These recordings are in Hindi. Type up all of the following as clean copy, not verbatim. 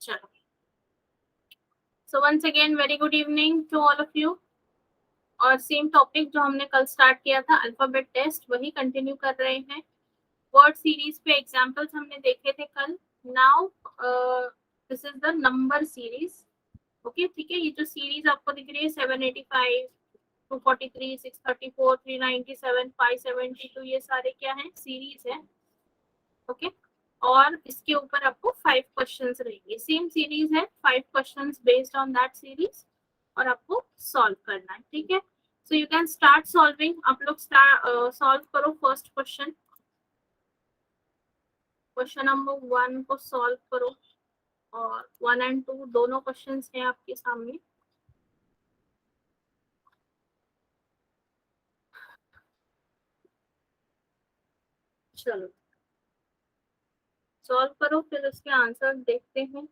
चलो, so once again very good evening to all of you. और सेम टॉपिक जो हमने कल स्टार्ट किया था अल्फाबेट टेस्ट, वही कंटिन्यू कर रहे हैं। वर्ड सीरीज पे एग्जांपल्स हमने देखे थे कल। Now this is the number series. Okay, ठीक है। ये जो सीरीज आपको दिख रही है 785, 243, 634, 397, 572, ये सारे क्या हैं? सीरीज है। ओके, और इसके ऊपर आपको 5 क्वेश्चंस रहेंगे। सेम सीरीज है, 5 questions based on that series, और आपको सॉल्व करना है। ठीक है, so you can start solving. आप लोग सॉल्व करो फर्स्ट क्वेश्चन। क्वेश्चन नंबर 1 को सॉल्व करो, और 1 एंड 2 दोनों क्वेश्चंस हैं आपके सामने। चलो सॉल्व करो, फिर उसके आंसर देखते हैं।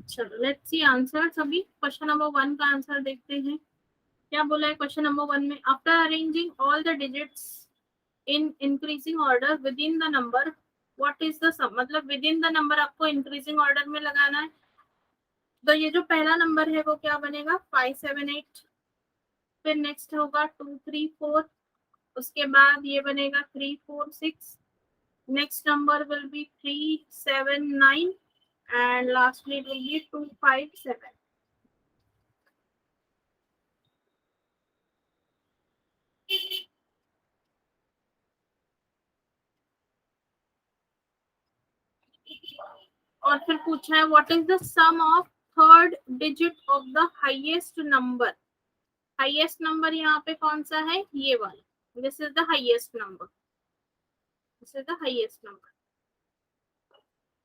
चलो लेट्स सी आंसर्स। अभी क्वेश्चन नंबर 1 का आंसर देखते हैं। क्या बोला है क्वेश्चन नंबर 1 में? After arranging all the digits in increasing order within the number, what is the sum? मतलब विद इन द नंबर आपको इंक्रीजिंग ऑर्डर में लगाना है। तो ये जो पहला नंबर है वो क्या बनेगा? 578। फिर नेक्स्ट होगा 234। उसके बाद ये बनेगा 346। Next number will be 379, and lastly will be 257। और फिर पूछा है what is the sum of third digit of the highest number. Highest number यहाँ पे कौन सा है? ये वाला। This is the highest number. This is the highest number.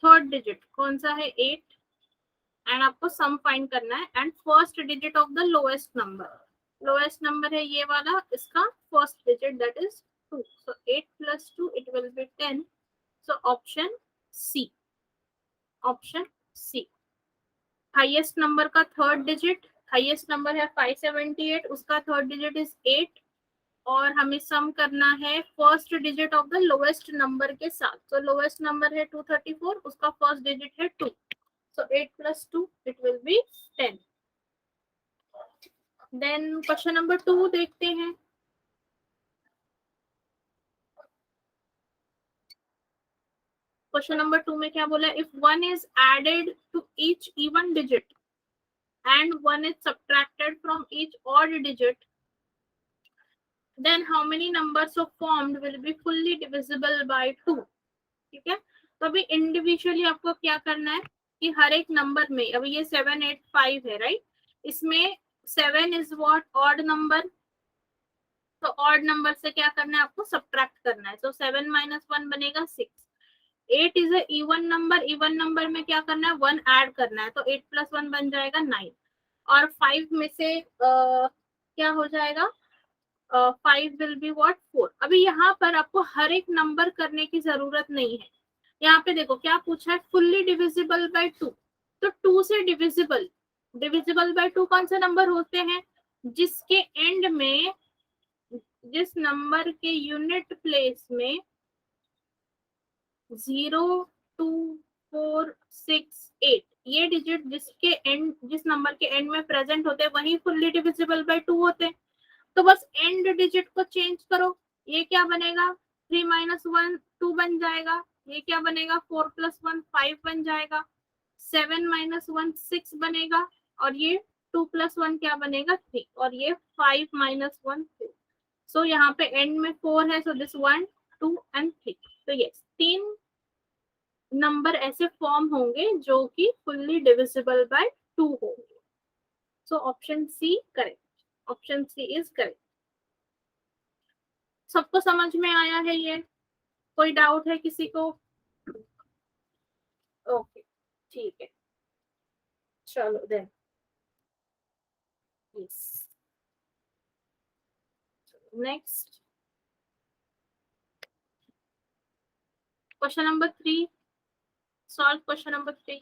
Third digit कौन सा है? 8। एंड आपको सम फाइंड करना है and first digit of the lowest number है ये वाला, इसका first digit that is 2. So 8 plus 2 it will be 10. So option C. Highest number का थर्ड डिजिट, हाईएस्ट नंबर है 578, उसका थर्ड डिजिट इज 8 और हमें सम करना है first digit of the lowest number के साथ. तो लोएस्ट नंबर है 234, उसका फर्स्ट डिजिट है 2. So 8 plus 2 it will be 10. Then question number 2 देखते हैं. क्वेश्चन नंबर 2 में क्या बोला, if one is added to each even digit and one is subtracted from each odd digit, then how many numbers so formed will be fully divisible by 2. ठीक है, तो अभी इंडिविजुअली आपको क्या करना है कि हर एक नंबर में, अभी ये 785 है राइट, इसमें 7 इज व्हाट ऑड नंबर, तो ऑड नंबर से क्या करना है आपको सब्ट्रैक्ट करना है. तो 7 - 1 बनेगा 6. 8 is a even number, even number में क्या करना है 1 ऐड करना है, तो 8 + 1 बन जाएगा 9. और 5 में से क्या हो जाएगा, 5 विल बी व्हाट 4. अभी यहाँ पर आपको हर एक नंबर करने की जरूरत नहीं है. यहाँ पे देखो क्या पूछा है, फुल्ली डिविजिबल बाय 2. तो 2 से डिविजिबल, डिविजिबल बाय 2 कौन से नंबर होते हैं, जिसके एंड में, जिस नंबर के यूनिट प्लेस में 0, 2, 4, 6, 8 ये डिजिट जिसके एंड, जिस नंबर के एंड में प्रेजेंट होते हैं वही फुल्ली डिविजिबल बाय 2 होते हैं. तो बस एंड डिजिट को चेंज करो. ये क्या बनेगा, 3 - 1 2 बन जाएगा. ये क्या बनेगा, 4 + 1 5 बन जाएगा. 7 - 1 6 बनेगा. और ये 2 + 1 क्या बनेगा 3. और ये 5 - 1 4. सो यहाँ पे एंड में 4 है, सो दिस 1 2 एंड 3. तो यस 3 नंबर ऐसे फॉर्म होंगे जो कि फुल्ली डिविजिबल बाय 2 होंगे. So option C correct. Option C is correct. सबको समझ में आया है ये, कोई डाउट है किसी को? ओके ठीक है, चलो then. Yes, next question number 3. Solve question number 3.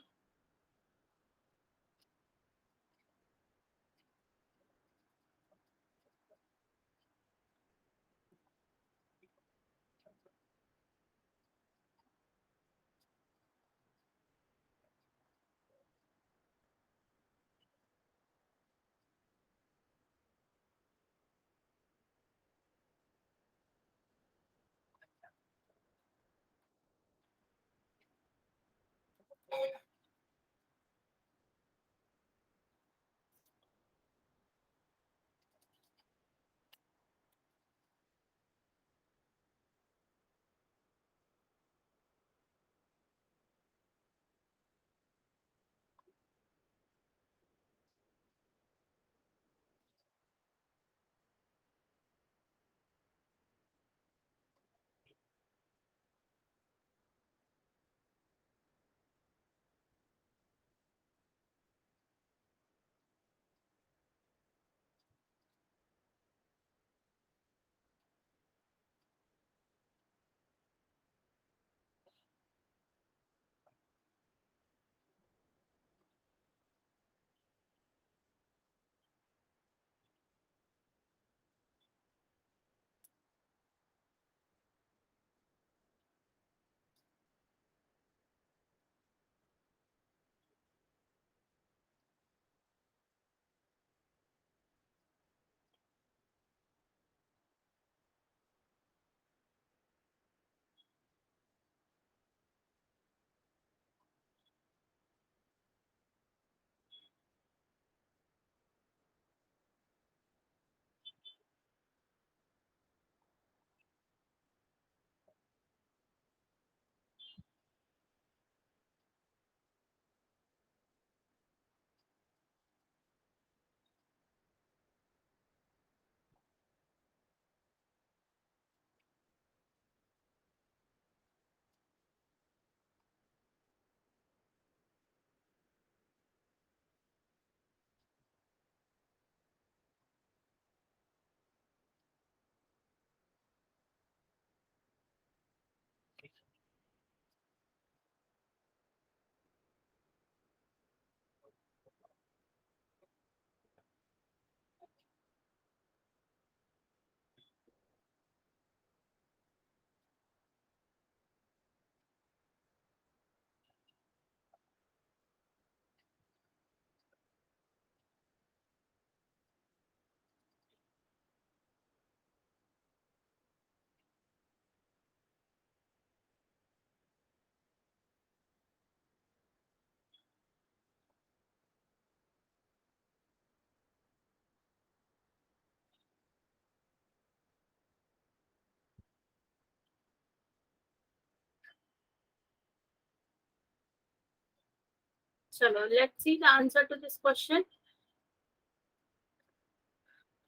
चलो let's see the answer to this question.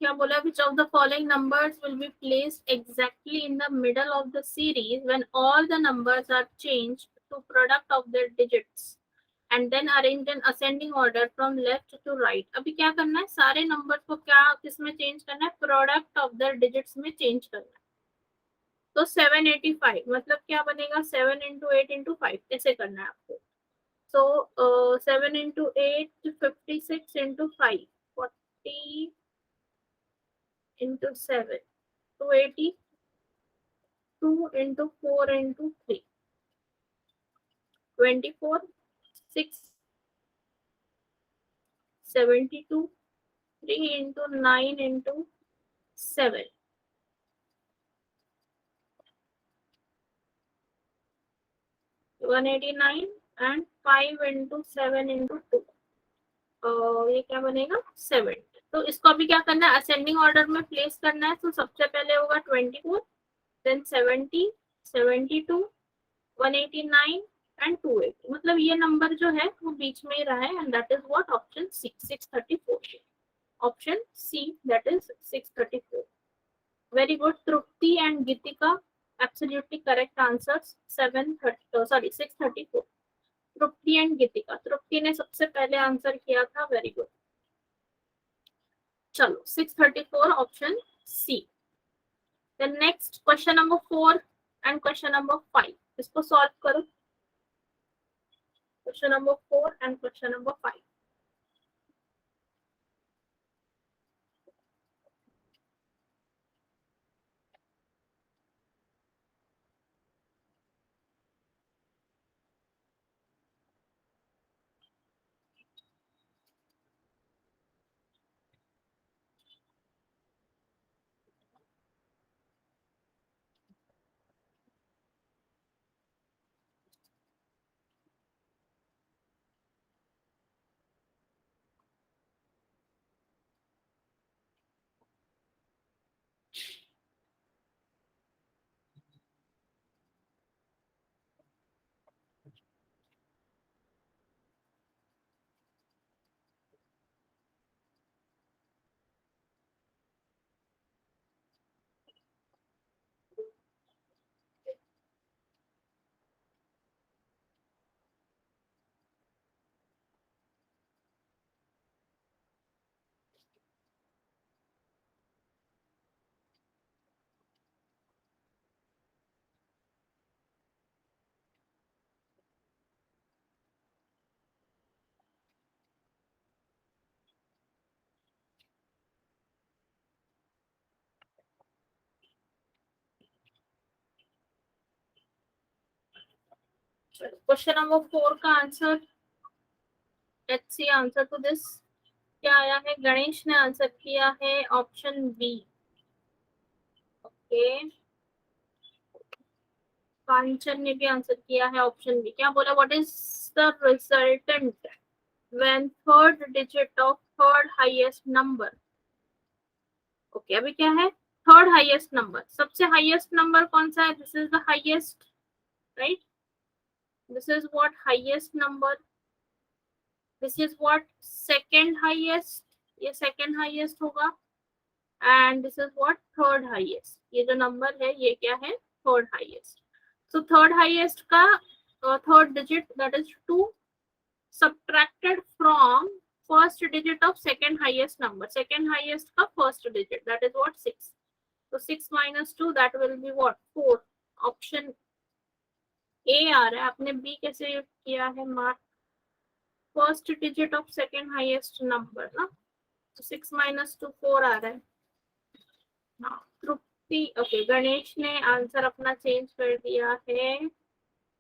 क्या बोला? which of the following numbers will be placed exactly in the middle of the series when all the numbers are changed to product of their digits and then arranged in ascending order from left to right. अभी क्या करना है? सारे नंबर को क्या किस में चेंज करना है? प्रोडक्ट ऑफ द डिजिट्स में चेंज करना है. तो 785 मतलब क्या बनेगा? 7 इंटू 8 इंटू 5 ऐसे करना है आपको. So 7 into 8, 56 into 5, 40 into 7, 280, 2 into 4 into 3, 24, 6, 72, 3 into 9 into 7, 189 and 5 into 7 into 2. ये क्या बनेगा? 7. तो इसको अभी क्या करना है? असेंडिंग ऑर्डर में प्लेस करना है. तो सबसे पहले होगा 24, देन 70, 72, 189 एंड 280. मतलब ये नंबर जो है वो बीच में ही रहा है and that is what? Option C, 634. Option C, that is 634. Very good Trupti and Geetika, absolutely correct answers. 634. Tripti and Geetika. Tripti ने सबसे पहले आंसर किया था. Very good. चलो 634 option C. Then next question number 4 and question number 5. इसको सॉल्व करो. Question number 4 and question number 5. Question number 4 का answer. Let's see answer to this. क्या आया है? गणेश ने आंसर किया है ऑप्शन बी. ओके. कांचन ने भी आंसर किया है ऑप्शन बी. क्या बोला? What is the resultant when third digit of third highest number. Okay. अभी क्या है? Third highest number. सबसे हाईएस्ट नंबर कौन सा है? This is the highest, right? This is what? Highest number. This is what? Second highest. ये सेकंड हाईएस्ट होगा. And this is what? Third highest. ये जो नंबर है ये क्या है? Third highest. So third highest का third digit that is 2 subtracted from first digit of second highest number. Second highest का first digit that is what? 6. So 6 minus 2 that will be what? 4. Option A आ रहा है. आपने बी कैसे किया है mark? First digit of second highest number ना. तो 6 minus 2 4 आ रहा है. हाँ. तृप्ति. ओके. गणेश ने आंसर अपना चेंज कर दिया है.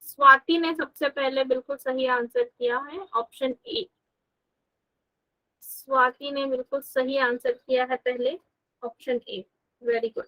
स्वाति ने सबसे पहले बिल्कुल सही आंसर किया है ऑप्शन ए. स्वाति ने बिल्कुल सही आंसर किया है पहले option A. Very good.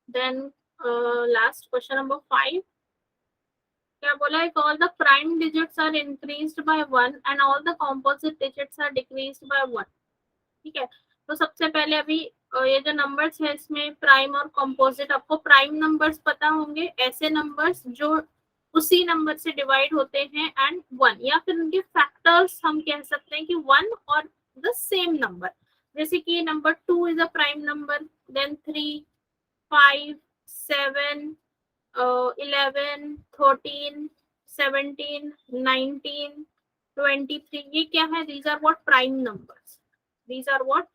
Then last question number 5, क्या बोला है? All the prime digits are increased by 1 and all the composite digits are decreased by 1। ठीक है, तो सबसे पहले अभी ये जो नंबर्स है इसमें प्राइम और कंपोजिट, आपको प्राइम नंबर्स पता होंगे, ऐसे नंबर्स जो उसी नंबर से डिवाइड होते हैं एंड 1, या फिर उनके फैक्टर्स हम कह सकते हैं कि 1 और द सेम नंबर। जैसे कि number 2 is a prime number, then 3, 5, 7, 11, 13, 17, 19, 23, ये क्या है? These are what? Prime numbers. These are what?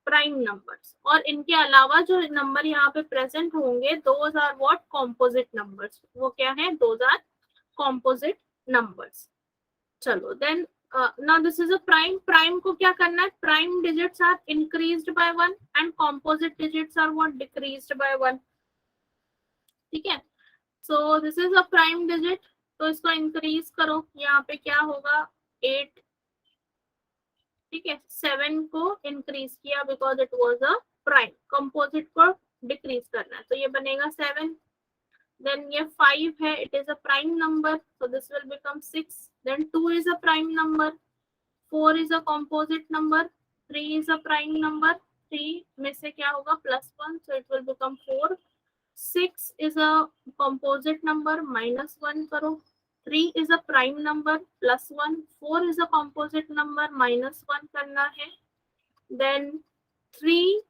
Prime numbers. और इनके अलावा जो नंबर यहाँ पे प्रेजेंट होंगे, those are what? Composite numbers. वो क्या है? Those are composite numbers. चलो then now this is a prime. Prime को क्या करना है? Prime digits are increased by 1 and composite digits are what? Decreased by 1। ठीक है, so this is a prime digit, तो इसको इंक्रीज करो, यहाँ पे क्या होगा? 8। ठीक है, 7 को इंक्रीज किया because it was a prime. Composite को डिक्रीज करना है, तो ये बनेगा 7। देन ये 5 है, it is a prime number, so this will become 6. then 2 is a prime number, 4 is a composite number, 3 is a prime number, 3 में से क्या होगा? +1, so it will become 4. 6 is a composite number, -1 करो। 3 is a prime number, +1. 4 is a composite number, -1 करना है। then 3,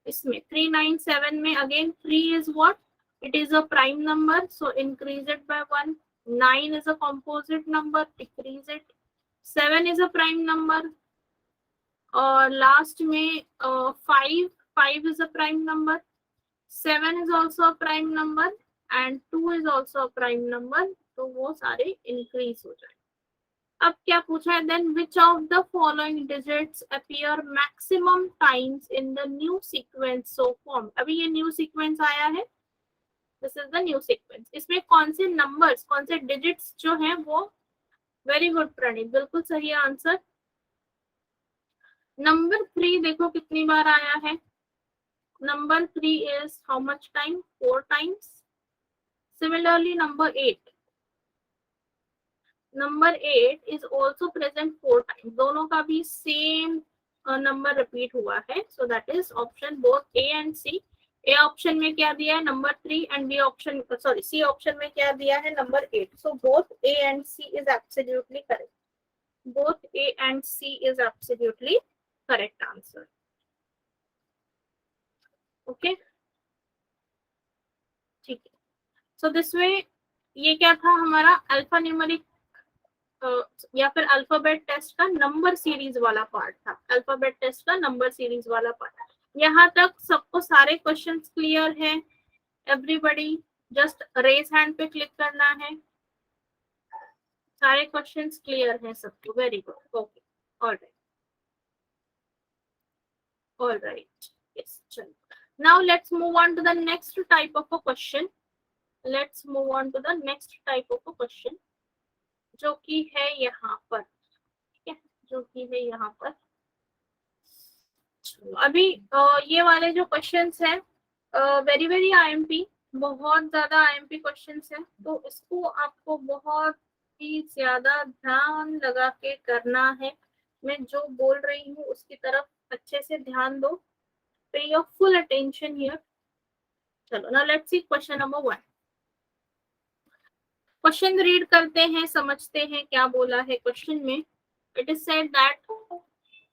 इसमें 3, 9, 7 में again 3 is what? It is a prime number, so increase it by 1. 9 is a composite number, decrease it. 7 is a prime number, और लास्ट में 5 is a prime number. 7 is also a prime number and 2 is also a prime number, तो वो सारे इंक्रीज हो जाए। अब क्या पूछा है? Then which of the following digits appear maximum times in the new sequence so form. अभी ये न्यू सीक्वेंस आया है, this is the new sequence. इसमें कौन से नंबर्स, कौन से डिजिट्स जो हैं वो? वेरी गुड प्रणीत, बिल्कुल सही आंसर। नंबर 3 देखो कितनी बार आया है। Number 3 is how much time? 4 times. Similarly, number 8. Number 8 is also present 4 times. दोनों का भी same नंबर रिपीट हुआ है, so that is option both A and C. A option में क्या दिया है? Number 3 and B option, sorry, C option में क्या दिया है? Number 8. So both A and C is absolutely correct. Both A and C is absolutely correct answer. Okay. ठीक है, so this way ये क्या था? हमारा अल्फा न्यूमेरिक या फिर अल्फाबेट टेस्ट का नंबर सीरीज वाला पार्ट था। अल्फाबेट टेस्ट का नंबर सीरीज वाला पार्ट। यहाँ तक सबको सारे क्वेश्चंस क्लियर है? एवरीबॉडी जस्ट रेज हैंड पे क्लिक करना है। सारे क्वेश्चंस क्लियर हैं सबको? Very good, okay, all right, all right, yes, चलो। Now let's move on to the next type of a question. Let's move on to the next type of a question, जो कि है यहाँ पर। ठीक है, जो कि है यहाँ पर। अभी ये वाले जो क्वेश्चंस हैं, वेरी वेरी आईएमपी, बहुत ज्यादा आईएमपी क्वेश्चंस हैं, तो इसको आपको बहुत ही ज्यादा ध्यान लगा के करना है। मैं जो बोल रही हूँ उसकी तरफ अच्छे से ध्यान दो। पे योर फुल अटेंशन हियर। चलो ना, let's see question number 1। Question read करते हैं, समझते हैं क्या बोला है क्वेश्चन में। It is said that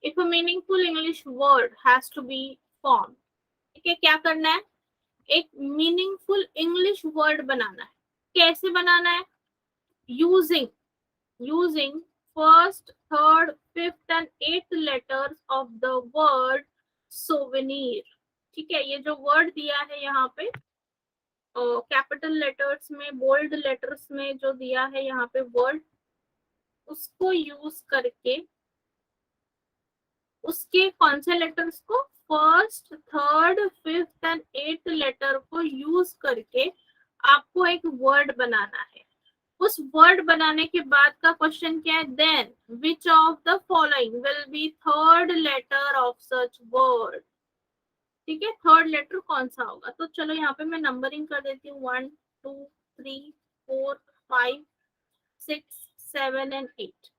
if a meaningful English word has to be form. ठीक है, क्या करना है? एक मीनिंगफुल इंग्लिश वर्ड बनाना है। कैसे बनाना है? Using first, third, fifth and eighth letters of the word souvenir. ठीक है, ये जो वर्ड दिया है यहाँ पे कैपिटल लेटर्स में, बोल्ड लेटर्स में जो दिया है यहाँ पे वर्ड, उसको यूज करके, उसके कौन से लेटर्स को? First, third, fifth and eighth letter को यूज करके आपको एक वर्ड बनाना है। उस वर्ड बनाने के बाद का क्वेश्चन क्या है? Then which of the following will be third letter of such word. ठीक है, थर्ड लेटर कौन सा होगा? तो चलो यहाँ पे मैं नंबरिंग कर देती हूँ, 1 2 3 4 5 6 7 एंड 8।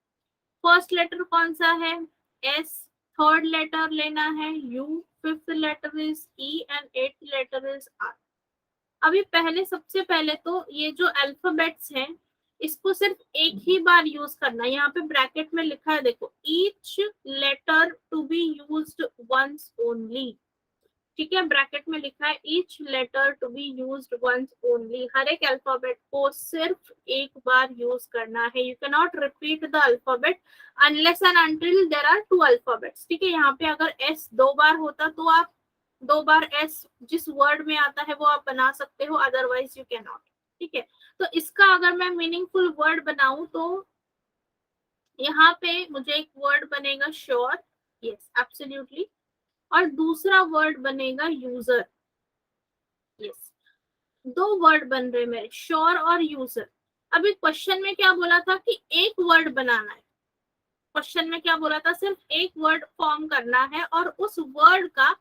फर्स्ट लेटर कौन सा है? एस। थर्ड लेटर लेना है U, fifth letter is E and eighth letter is R. अभी पहले, सबसे पहले तो ये जो अल्फाबेट्स हैं इसको सिर्फ एक ही बार यूज करना है। यहाँ पे ब्रैकेट में लिखा है देखो, each letter to be used once only. ठीक है, ब्रैकेट में लिखा है each letter to be used once only. हर एक अल्फाबेट को सिर्फ एक बार यूज करना है। You can not repeat the alphabet unless and until there are two alphabets. ठीक है, यहाँ पे अगर एस दो बार होता तो आप दो बार एस जिस वर्ड में आता है वो आप बना सकते हो, अदरवाइज यू कैन नॉट। ठीक है, तो इसका अगर मैं मीनिंगफुल वर्ड बनाऊं तो यहाँ पे मुझे एक वर्ड बनेगा श्योर, यस एब्सोल्युटली, और दूसरा वर्ड बनेगा यूजर। यस, दो वर्ड बन रहे मेरे, श्योर और यूजर। अभी क्वेश्चन में क्या बोला था कि एक वर्ड बनाना है। क्वेश्चन में क्या बोला था? सिर्फ एक वर्ड फॉर्म करना है और उस वर्ड का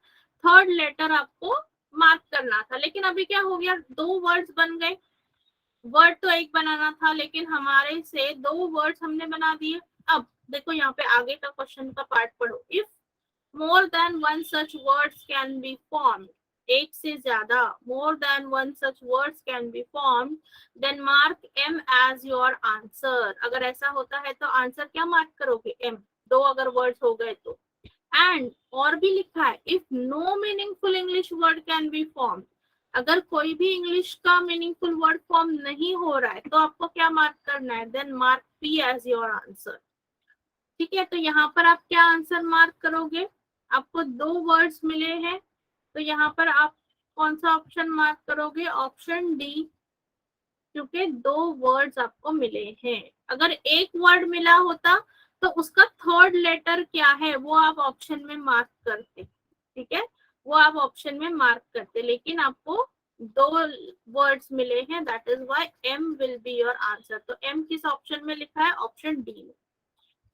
थर्ड लेटर आपको मार्क करना था। लेकिन अभी क्या हो गया, दो वर्ड्स बन गए। वर्ड तो एक बनाना था लेकिन हमारे से दो वर्ड्स हमने बना दिए। अब देखो यहाँ पे आगे का क्वेश्चन का पार्ट पढ़ो। If more than one such words can be formed, एक से ज्यादा, more than one such words can be formed, then mark M as your answer। अगर ऐसा होता है तो आंसर क्या मार्क करोगे? M। दो अगर वर्ड्स हो गए तो। एंड और भी लिखा है, if no meaningful English word can be form, अगर कोई भी इंग्लिश का मीनिंगफुल वर्ड फॉर्म नहीं हो रहा है तो आपको क्या मार्क करना है? Then mark P as your answer. ठीक है, तो यहाँ पर आप क्या आंसर मार्क करोगे? आपको दो वर्ड्स मिले हैं तो यहाँ पर आप कौन सा ऑप्शन मार्क करोगे? ऑप्शन डी, क्योंकि दो वर्ड्स आपको मिले हैं। अगर एक वर्ड मिला होता तो उसका थर्ड लेटर क्या है वो आप ऑप्शन में मार्क करते। ठीक है, वो आप ऑप्शन में मार्क करते, लेकिन आपको दो वर्ड्स मिले हैं, that is why am will be your answer. तो एम किस ऑप्शन में लिखा है? ऑप्शन डी में।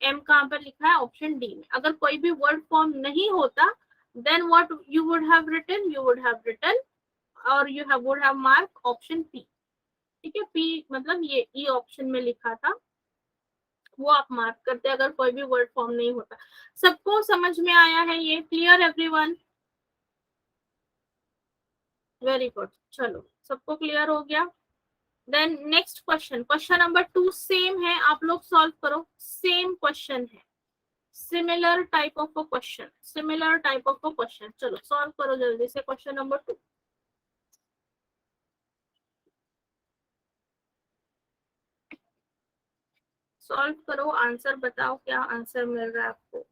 एम कहाँ पर लिखा है? ऑप्शन डी में। अगर कोई भी वर्ड फॉर्म नहीं होता then what you would have written? You would have written और you have would have mark option P. ठीक है, पी मतलब ये ई ऑप्शन में लिखा था वो आप मार्क करते अगर कोई भी वर्ड फॉर्म नहीं होता। सबको समझ में आया है ये? Clear everyone? वेरी गुड, चलो सबको क्लियर हो गया। Then next question, question number 2 same है, आप लोग सॉल्व करो। सेम क्वेश्चन है, similar type of a question, similar type of a question. चलो सॉल्व करो जल्दी से क्वेश्चन नंबर 2। सॉल्व करो, आंसर बताओ क्या आंसर मिल रहा है आपको।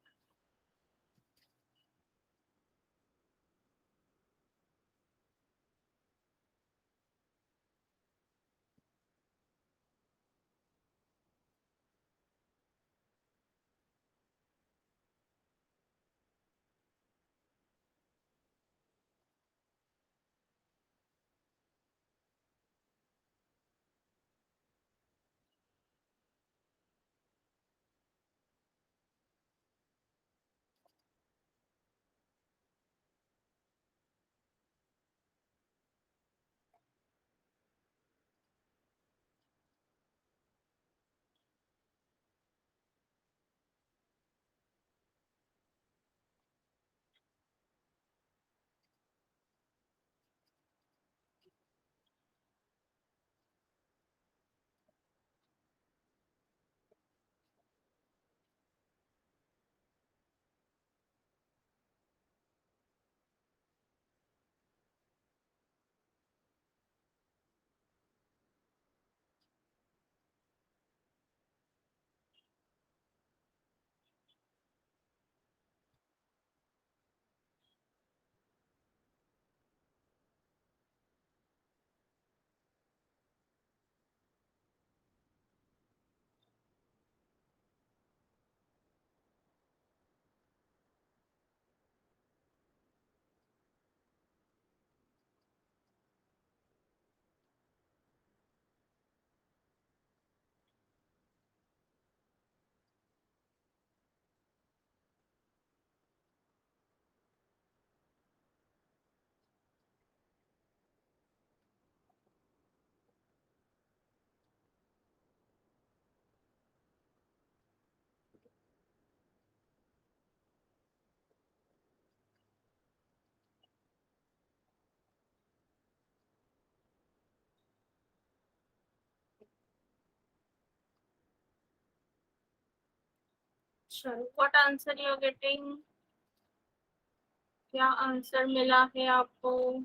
चलो, what answer you are getting? क्या आंसर मिला है आपको?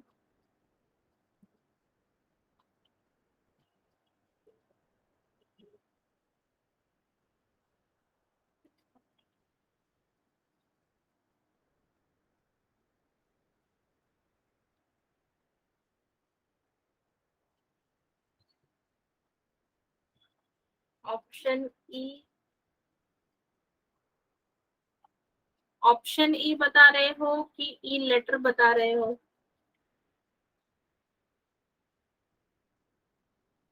Option E. ऑप्शन ई बता रहे हो कि ई लेटर बता रहे हो?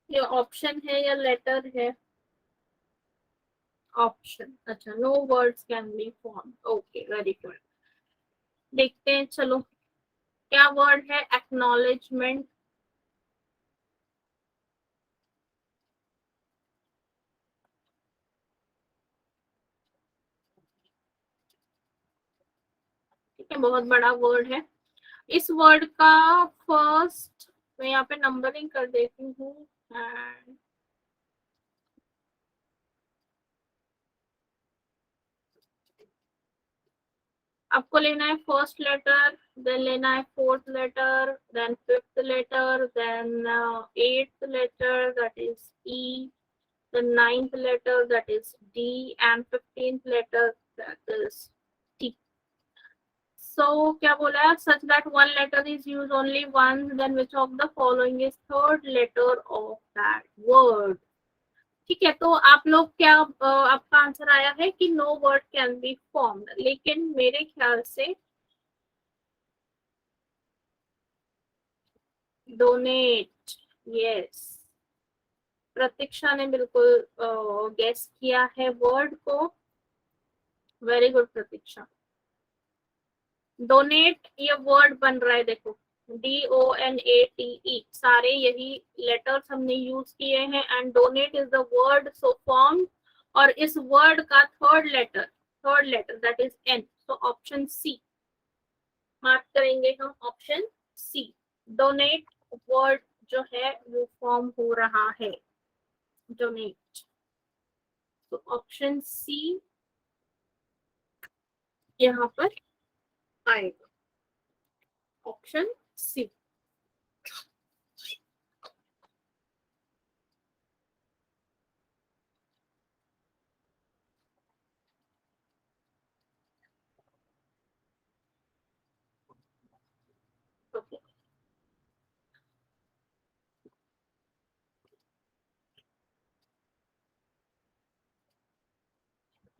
ये ऑप्शन है या लेटर है? ऑप्शन, अच्छा, no words can be form, okay, very good. देखते हैं, चलो। क्या वर्ड है एक्नॉलेजमेंट? ठीक है, बहुत बड़ा वर्ड है। इस वर्ड का फर्स्ट, मैं यहाँ पे नंबरिंग कर देती हूँ। And आपको लेना है फर्स्ट लेटर, देन लेना है fourth letter, then fifth letter, then eighth letter that is E, the ninth letter that is D, and 15th letter that is T. So क्या बोला है? Such that one letter is used only once, then which of the following is third letter of that word? ठीक है, तो आप लोग क्या, आपका आंसर आया है कि no word can be formed, लेकिन मेरे ख्याल से डोनेट, यस, प्रतीक्षा ने बिल्कुल गेस किया है वर्ड को। वेरी गुड प्रतीक्षा। डोनेट ये वर्ड बन रहा है, देखो, DONATE, सारे यही लेटर्स हमने यूज किए हैं, and donate is the word so form, और इस वर्ड का third letter that is N, so option C mark करेंगे हम, ऑप्शन सी। डोनेट वर्ड जो है वो फॉर्म हो रहा है, डोनेट, तो ऑप्शन सी यहाँ पर आएगा, ऑप्शन सी। ओके,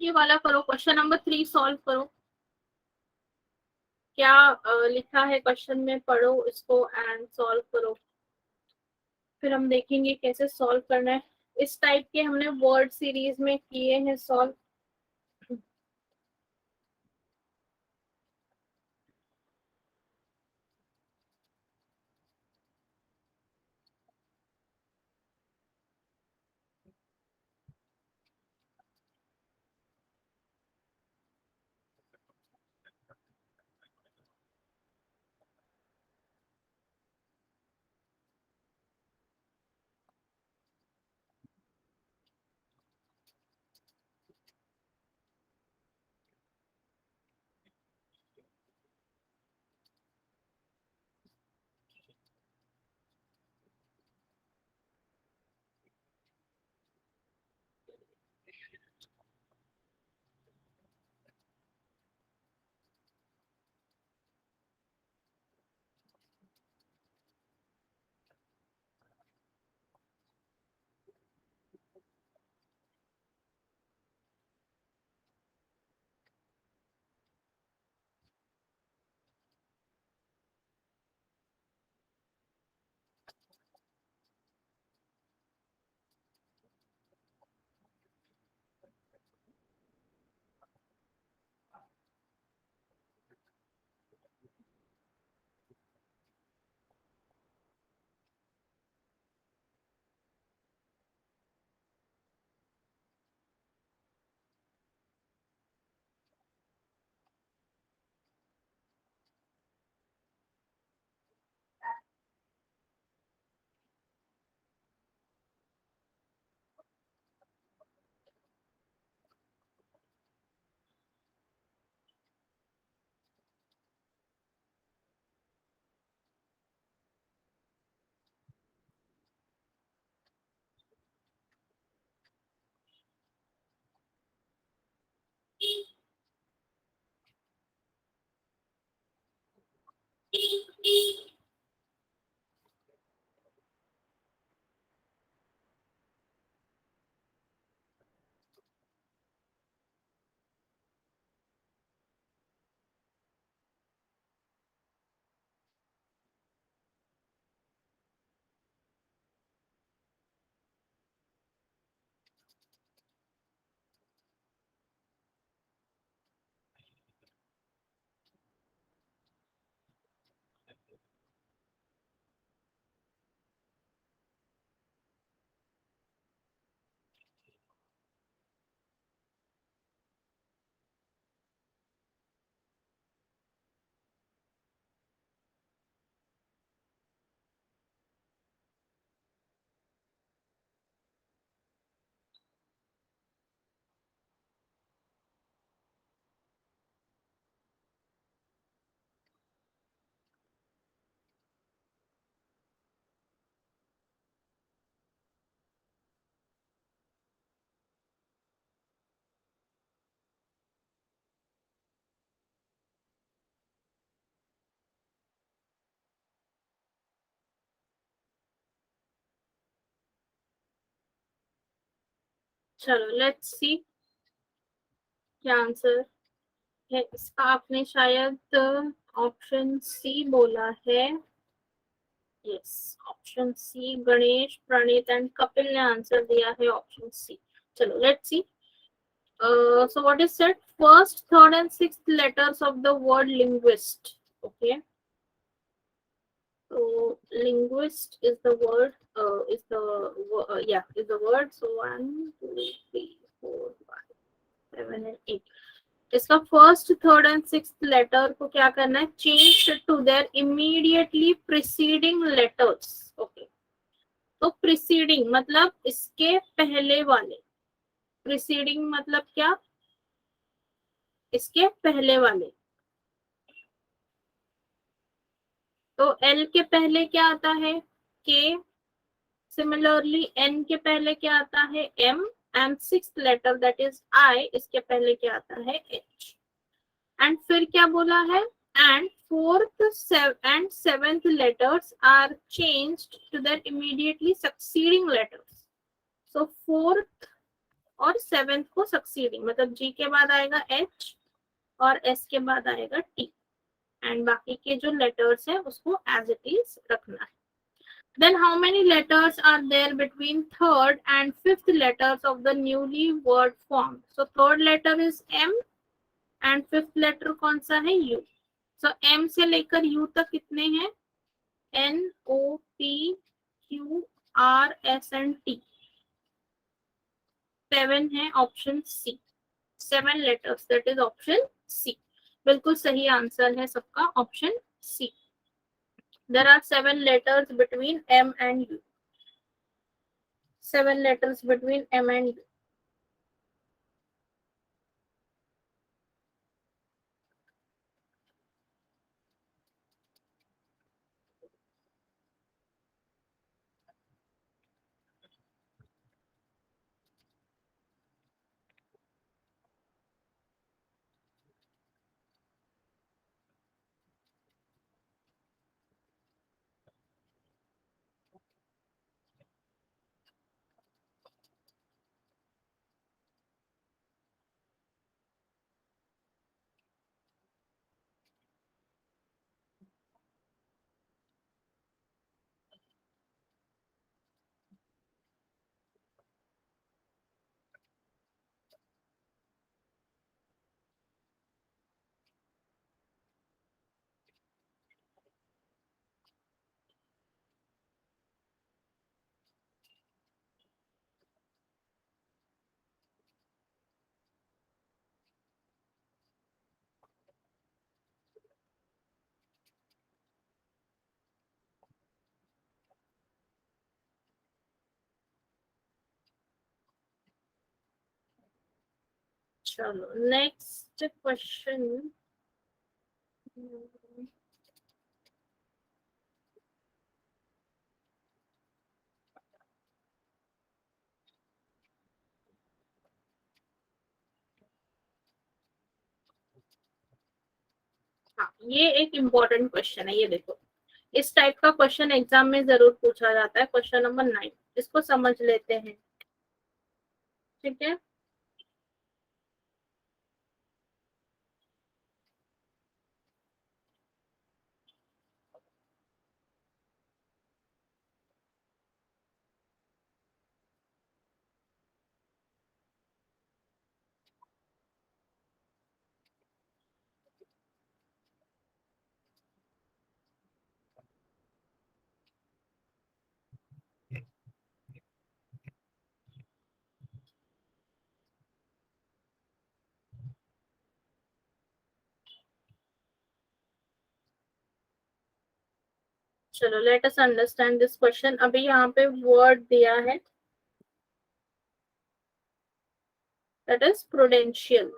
ये वाला करो, क्वेश्चन नंबर 3 सॉल्व करो। क्या लिखा है क्वेश्चन में, पढ़ो इसको एंड सॉल्व करो, फिर हम देखेंगे कैसे सॉल्व करना है। इस टाइप के हमने वर्ड सीरीज में किए हैं सॉल्व। चलो लेट्स सी क्या आंसर है इसका। आपने शायद ऑप्शन सी बोला है। Yes, option C. Ganesh, Praneet and Kapil ने आंसर दिया है ऑप्शन सी। चलो let's see. So what is said? First, third, and sixth letters of the word linguist. Okay. So linguist is the word. Is the word. So 1, 2, 3, 4, 5, 7 and 8. इसका first, third and sixth letter को क्या करना है? Change to their immediately preceding letters. Okay. तो प्रिसीडिंग मतलब इसके पहले वाले। प्रिसीडिंग मतलब क्या? इसके पहले वाले। तो एल के पहले क्या आता है? के। सिमिलरली एन के पहले क्या आता है? M. And sixth letter that is I, इसके पहले क्या आता है? एच। एंड फिर क्या बोला है? And fourth and seventh letters are changed to their immediately succeeding letters. So fourth और सेवेंथ को सक्सीडिंग मतलब जी के बाद आएगा एच और एस के बाद आएगा टी। एंड बाकी के जो लेटर्स है उसको एज इट इज रखना है। Then how many letters are there between third and fifth letters of the newly word formed? So third letter is M and fifth letter कौन सा है? U. So M से लेकर U तक कितने हैं? N, O, P, Q, R, S and T. 7 है option C. 7 letters, that is option C. बिल्कुल सही आंसर है सबका option C. There are 7 letters between M and U. 7 letters between M and U. चलो नेक्स्ट क्वेश्चन। हाँ, ये एक इम्पोर्टेंट क्वेश्चन है। ये देखो, इस टाइप का क्वेश्चन एग्जाम में जरूर पूछा जाता है। क्वेश्चन नंबर 9, इसको समझ लेते हैं। ठीक है। चलो let us understand this question. अभी यहाँ पे वर्ड दिया है दैट इज प्रूडेंशियल।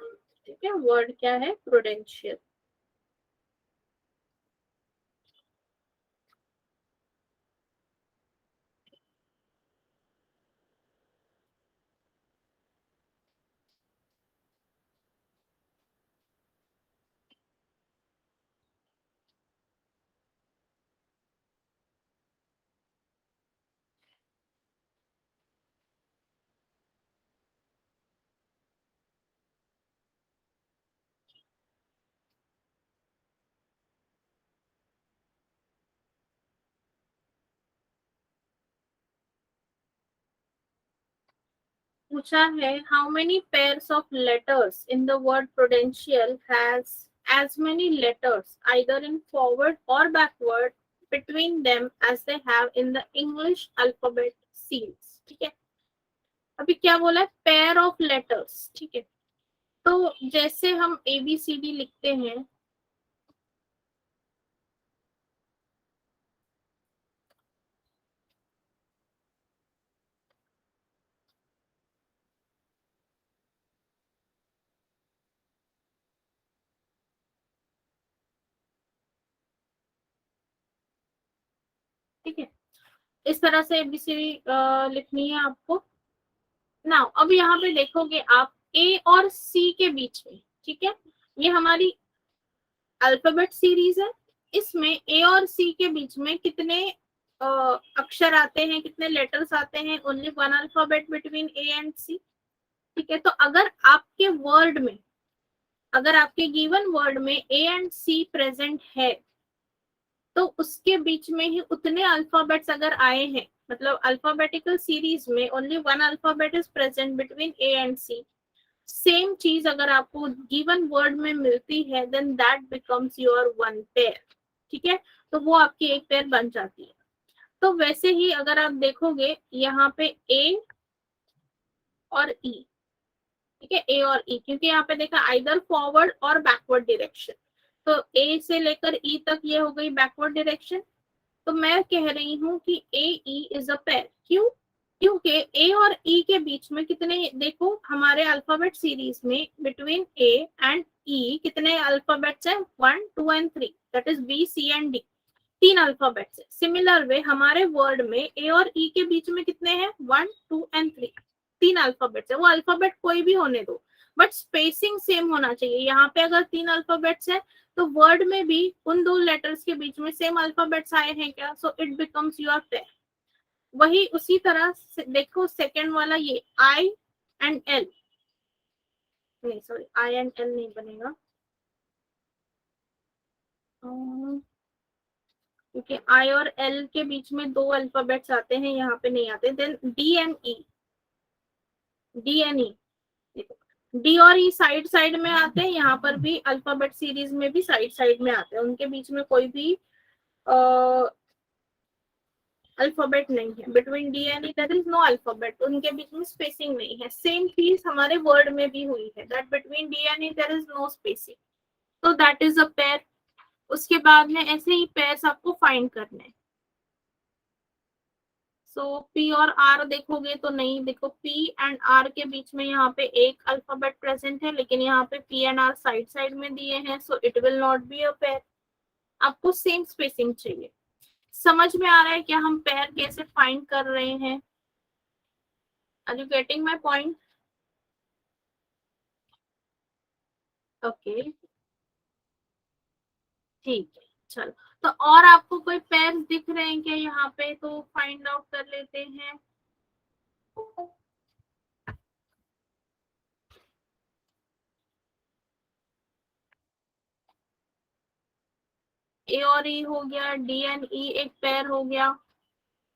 ठीक है, वर्ड क्या है? प्रूडेंशियल। पूछा है how many pairs of letters in the word prudential has as many letters either in forward or backward between them as they have in the English alphabet series. ठीक है, अभी क्या बोला है, पेयर ऑफ लेटर्स. ठीक है, तो जैसे हम ABCD लिखते हैं, ठीक है, इस तरह से ABCD लिखनी है आपको. नाउ अब यहाँ पे देखोगे आप ए और सी के बीच में, ठीक है, ये हमारी अल्फाबेट सीरीज है. इसमें ए और सी के बीच में कितने अक्षर आते हैं, कितने लेटर्स आते हैं? Only one alphabet between A and C. ठीक है, तो अगर आपके वर्ड में, अगर आपके गिवन वर्ड में ए एंड सी प्रेजेंट है, तो उसके बीच में ही उतने अल्फाबेट्स अगर आए हैं, मतलब अल्फाबेटिकल सीरीज में only one alphabet is present between A and C, same चीज अगर आपको गिवन वर्ड में मिलती है, then that becomes your one pair. ठीक है, तो वो आपकी एक पेयर बन जाती है. तो वैसे ही अगर आप देखोगे यहाँ पे ए और ई, ठीक है, ए और ई, क्योंकि यहाँ पे देखा आइदर फॉरवर्ड और बैकवर्ड डायरेक्शन, तो ए से लेकर ई तक ये हो गई बैकवर्ड डायरेक्शन. तो मैं कह रही हूँ कि ए ई इज अ पेयर. क्यों? क्योंकि ए और ई के बीच में कितने, देखो हमारे अल्फाबेट सीरीज में बिटवीन ए एंड ई कितने अल्फाबेट्स हैं? 1 2 and 3, that is B C and D. तीन अल्फाबेट्स है. सिमिलर वे हमारे वर्ड में ए और ई के बीच में कितने हैं? 1 2 एंड 3, तीन अल्फाबेट्स है. वो अल्फाबेट कोई भी होने दो, बट स्पेसिंग सेम होना चाहिए. यहाँ पे अगर तीन अल्फाबेट्स है, तो वर्ड में भी उन दो लेटर्स के बीच में सेम अल्फाबेट्स आए हैं क्या? So it becomes your pair. वही उसी तरह देखो सेकेंड वाला, ये आई एंड एल, नहीं सॉरी, आई एंड एल नहीं बनेगा, क्योंकि आई और एल के बीच में दो अल्फाबेट्स आते हैं, यहाँ पे नहीं आते. Then D and E, D and E, D और ई साइड साइड में आते हैं. यहाँ पर भी अल्फाबेट सीरीज में भी साइड साइड में आते हैं, उनके बीच में कोई भी अल्फाबेट नहीं है. Between D and E there is no alphabet, उनके बीच में स्पेसिंग नहीं है. सेम चीज हमारे वर्ड में भी हुई है, that between D and E there is no spacing, तो दैट इज अ पेयर. उसके बाद में ऐसे ही पेयर्स आपको फाइंड करने हैं. सो पी और आर देखोगे तो नहीं, देखो पी एंड आर के बीच में यहाँ पे एक अल्फाबेट प्रेजेंट है, लेकिन यहाँ पे P and R side side में दिए हैं, so it will not be a pair. आपको सेम स्पेसिंग चाहिए. समझ में आ रहा है क्या हम पेयर कैसे फाइंड कर रहे हैं? Are you getting my point? Okay, ठीक है, चलो. तो और आपको कोई पेयर दिख रहे हैं क्या यहाँ पे? तो फाइंड आउट कर लेते हैं. ए और ई हो गया, डी एंड ई एक पेयर हो गया,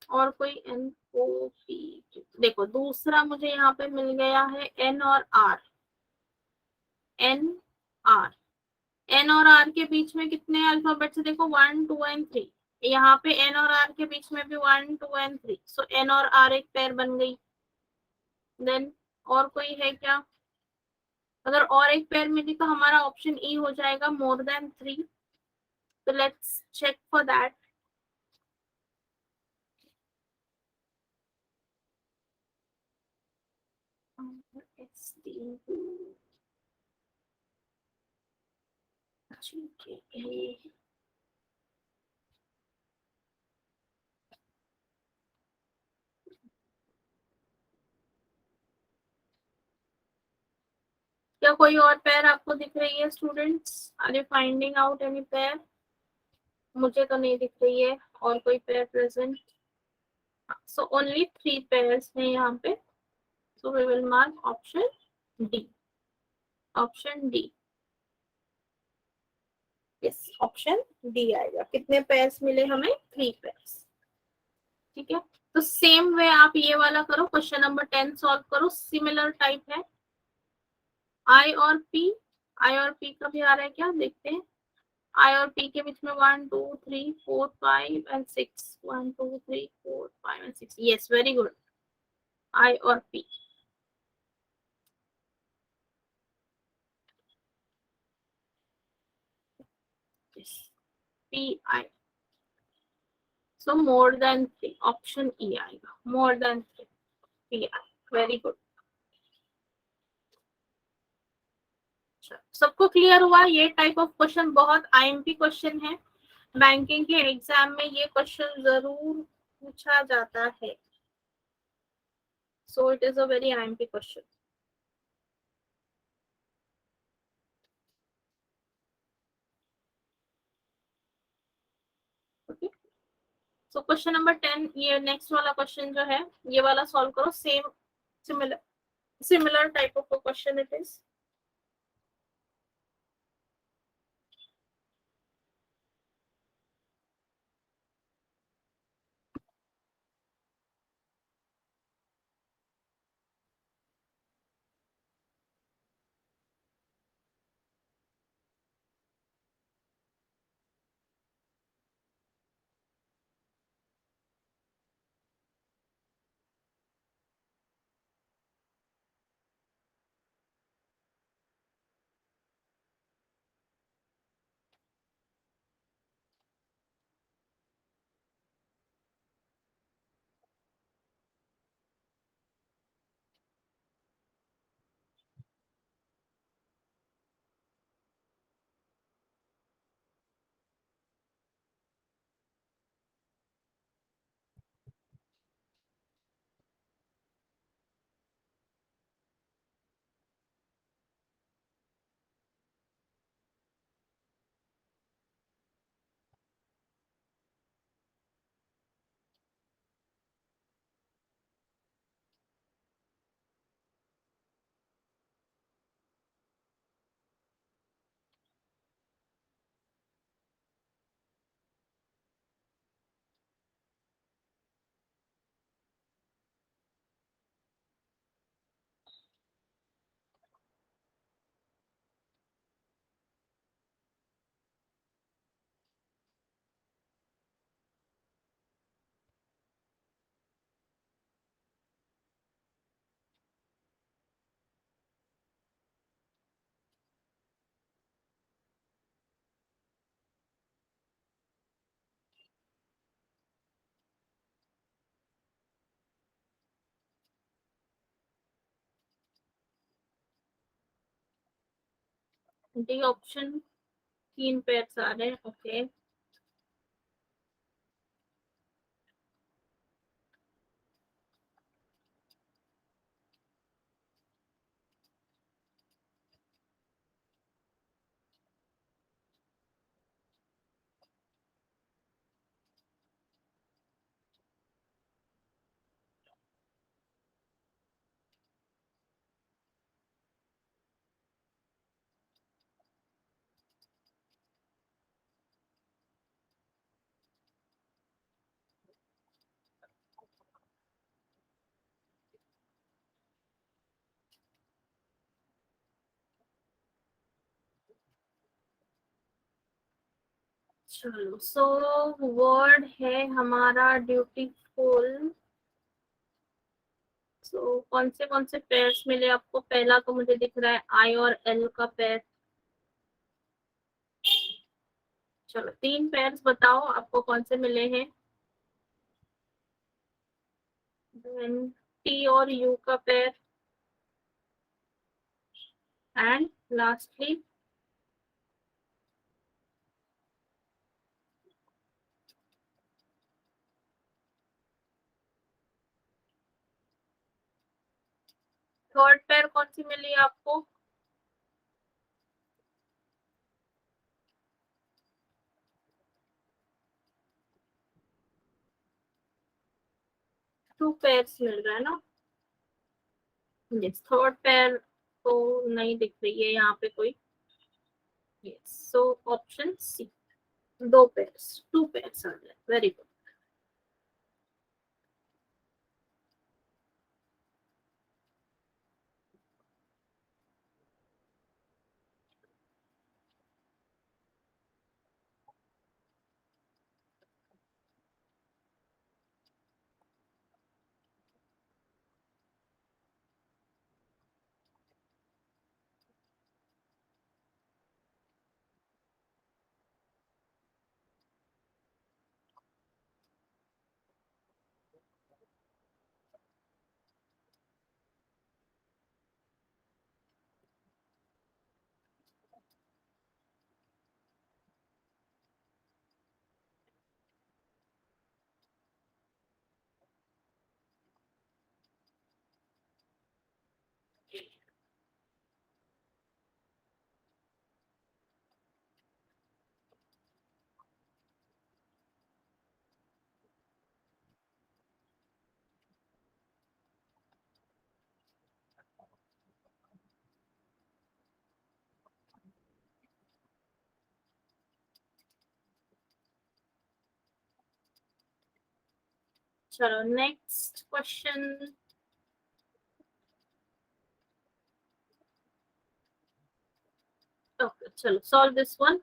और कोई एन ओ पी, देखो दूसरा मुझे यहाँ पे मिल गया है एन और आर. एन आर, एन और आर के बीच में कितने अल्फाबेट्स है? देखो 1 2 एंड 3. यहाँ पे एन और आर के बीच में भी 1 2 एंड 3, सो एन और आर एक पेयर बन गई. देन और कोई है क्या? अगर और एक पेयर मिली तो हमारा ऑप्शन ई हो जाएगा, मोर देन 3. तो लेट्स चेक फॉर दैट. ठीक है, क्या कोई और पेयर आपको दिख रही है students? Are you finding out any pair? मुझे तो नहीं दिख रही है और कोई pair present. So only 3 pairs हैं यहाँ पे. So we will mark option D. Option D, yes, option D आएगा. कितने पेयर्स मिले हमें? 3 पेयर्स. ठीक है, तो सेम वे आप ये वाला करो, क्वेश्चन नंबर 10 सॉल्व करो, सिमिलर टाइप है। आई और पी, आई और पी का भी आ रहा है क्या, देखते हैं। आई और पी के बीच में 1 2 3 4 5 and 6, 1 2 3 4 5 and 6, yes very good. I और P, P I, so more than 3, option E आएगा, more than 3, P I, very good. सबको क्लियर हुआ? ये टाइप ऑफ क्वेश्चन बहुत आईएमपी क्वेश्चन है, बैंकिंग के एग्जाम में ये क्वेश्चन जरूर पूछा जाता है, so it is a very IMP question. Okay, so question number 10, ये नेक्स्ट वाला क्वेश्चन जो है ये वाला सॉल्व करो, same similar similar type of question it is. D option, 3 pairs आ रहे हैं, ओके। चलो, सो वर्ड है हमारा ड्यूटीफुल। सो कौन से पेयर्स मिले आपको? पहला तो मुझे दिख रहा है आई और एल का पेयर। चलो 3 पेयर्स बताओ आपको कौन से मिले हैं। टी और यू का pair, and lastly third pair कौन सी मिली आपको? 2 पेयर्स मिल रहा है ना? यस, थर्ड पेयर तो नहीं दिख रही है यहाँ पे कोई। Yes, so option C, 2 pairs, 2 pairs आ रहे, वेरी गुड। चलो नेक्स्ट क्वेश्चन. Okay, चलो solve this one.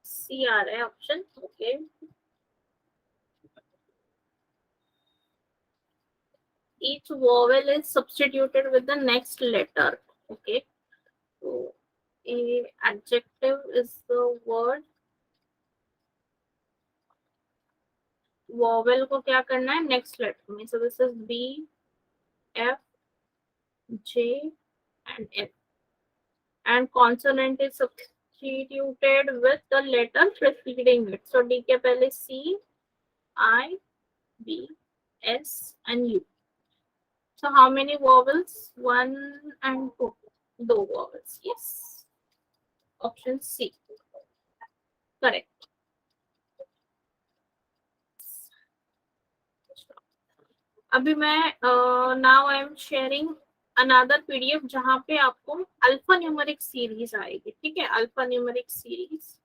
C आ रहा है option. Okay. Each vowel is substituted with the next letter. Okay. So a adjective is the word. Vowel को क्या करना है next letter में. So this is B, F, J and F. And consonant is substituted with the letter preceding it. So D के पहले C, I, B, S and U. So how many vowels? 1 and 2. दो vowels. Yes. Option C. Correct. अभी मैं now I am sharing another PDF जहाँ पे आपको अल्फा न्यूमेरिक सीरीज आएगी. ठीक है, अल्फा न्यूमेरिक सीरीज.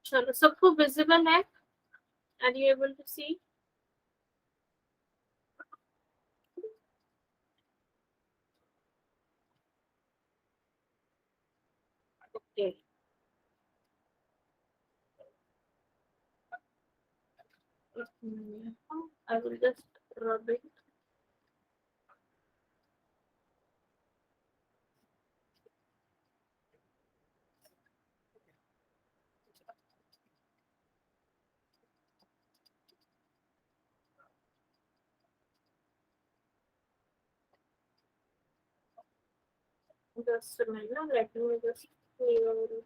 चलो सबको विजिबल है. Are you able to see? Okay. I will just rub it. Just a minute. Let me just clear it.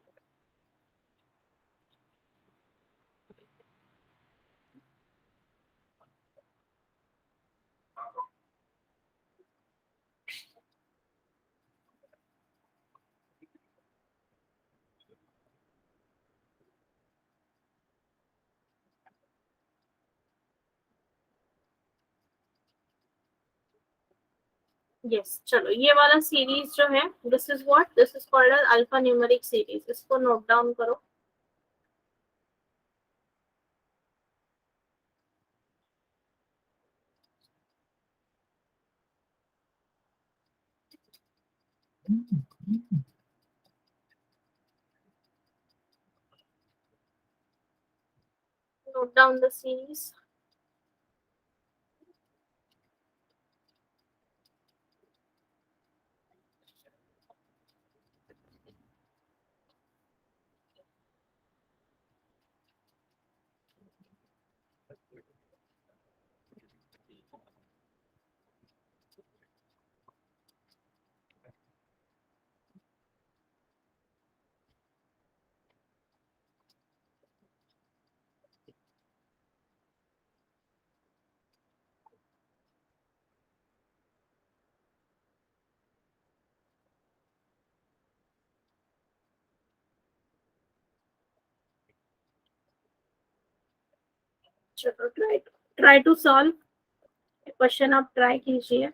Yes, चलो ये वाला सीरीज जो है, this is what, this is called as alphanumeric series. इसको नोट डाउन करो। Note down the series. चलो ट्राई टू सॉल्व क्वेश्चन, आप ट्राई कीजिए।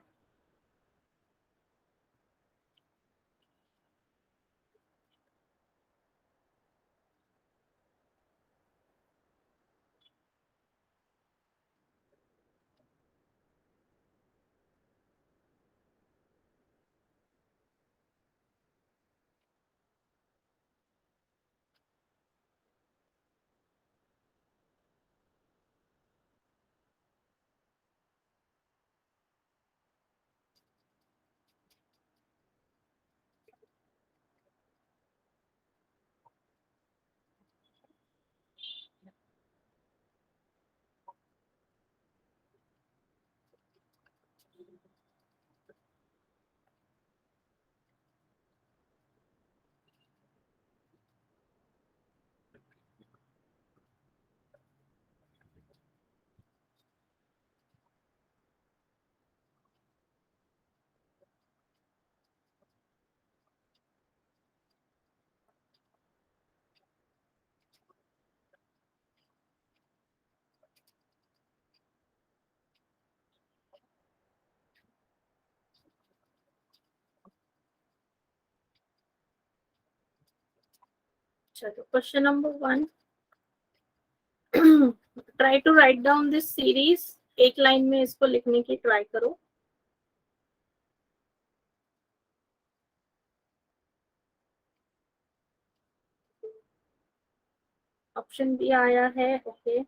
चलो question number 1, try to write down this series. एक लाइन में इसको लिखने की ट्राई करो। ऑप्शन भी आया है, okay.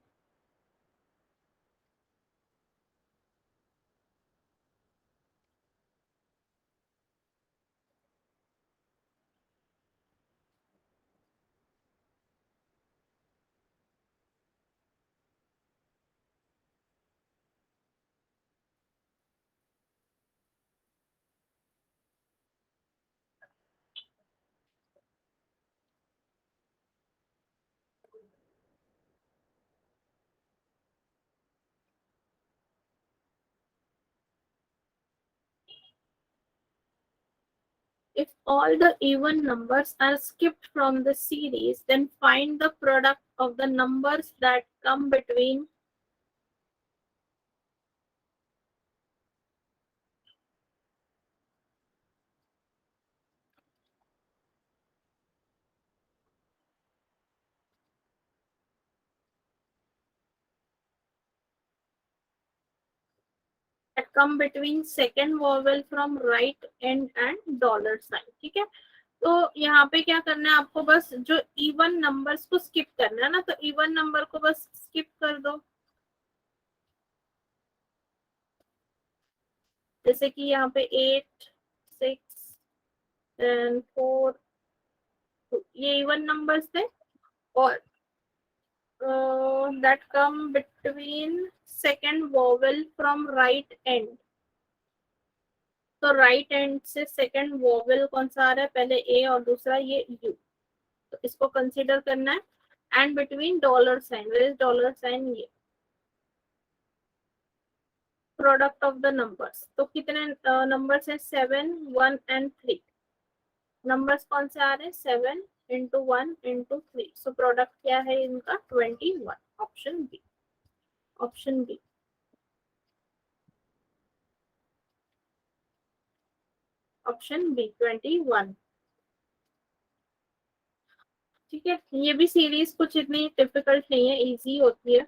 If all the even numbers are skipped from the series, then find the product of the numbers that come between second vowel from right end and dollar sign। ठीक है, तो यहाँ पे क्या करना है आपको, बस जो इवन नंबर्स को स्किप करना है ना, तो इवन नंबर को बस स्किप कर दो। जैसे कि यहाँ पे 8, 6 एंड 4, ये इवन नंबर्स थे। और that come between second vowel from right end। तो राइट एंड से सेकंड वोवेल कौन सा आ रहा है, पहले ए और दूसरा ये यू, तो इसको कंसीडर करना है। And between dollar sign, where is dollar sign, ये प्रोडक्ट ऑफ द नंबर्स। तो कितने नंबर्स हैं, 7, 1 एंड 3। नंबर्स कौन से आ रहे हैं, 7 इंटू 1 इंटू 3। सो प्रोडक्ट क्या है इनका, 21। Option B, option B. Option B 21। ठीक है, ये भी सीरीज कुछ इतनी डिफिकल्ट नहीं है, इजी होती है।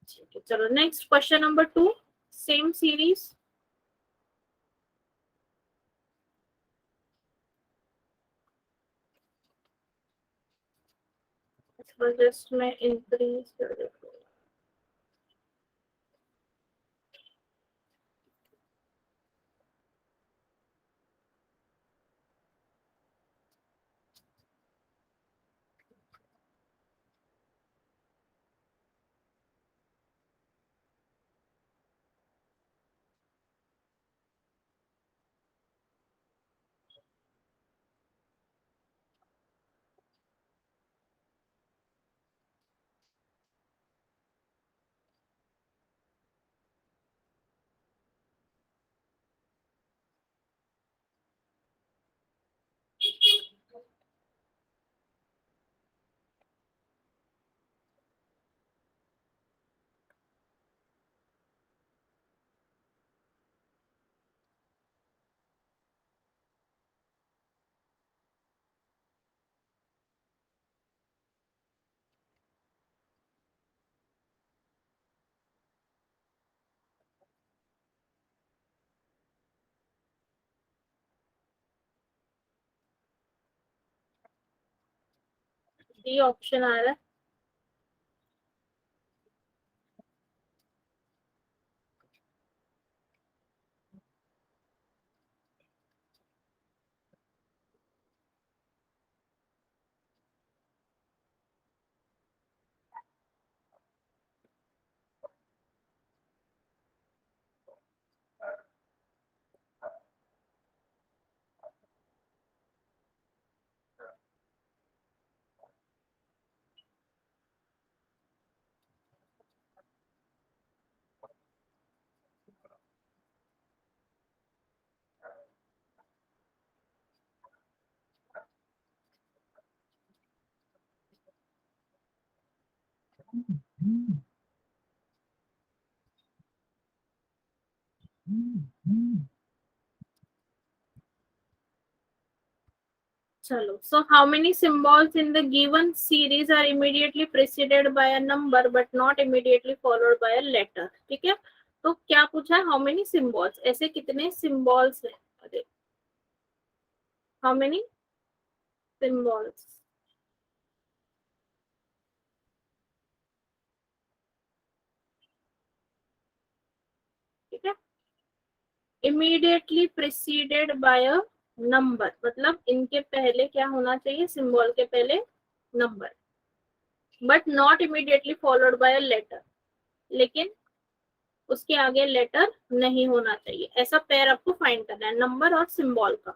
ठीक है, चलो next question number 2, same series. Just मैं इंक्रीज कर देती हूँ। डी ऑप्शन आ रहा है। चलो, so how many symbols in the given series are immediately preceded by a number but not immediately followed by a letter? ठीक है, तो क्या पूछा है, how many symbols, ऐसे कितने symbols है, अरे how many symbols, ठीक है, immediately preceded by a number मतलब इनके पहले क्या होना चाहिए, सिंबल के पहले number, but not immediately followed by a letter, लेकिन उसके आगे लेटर नहीं होना चाहिए, ऐसा पेयर आपको फाइंड करना है नंबर और सिंबल का।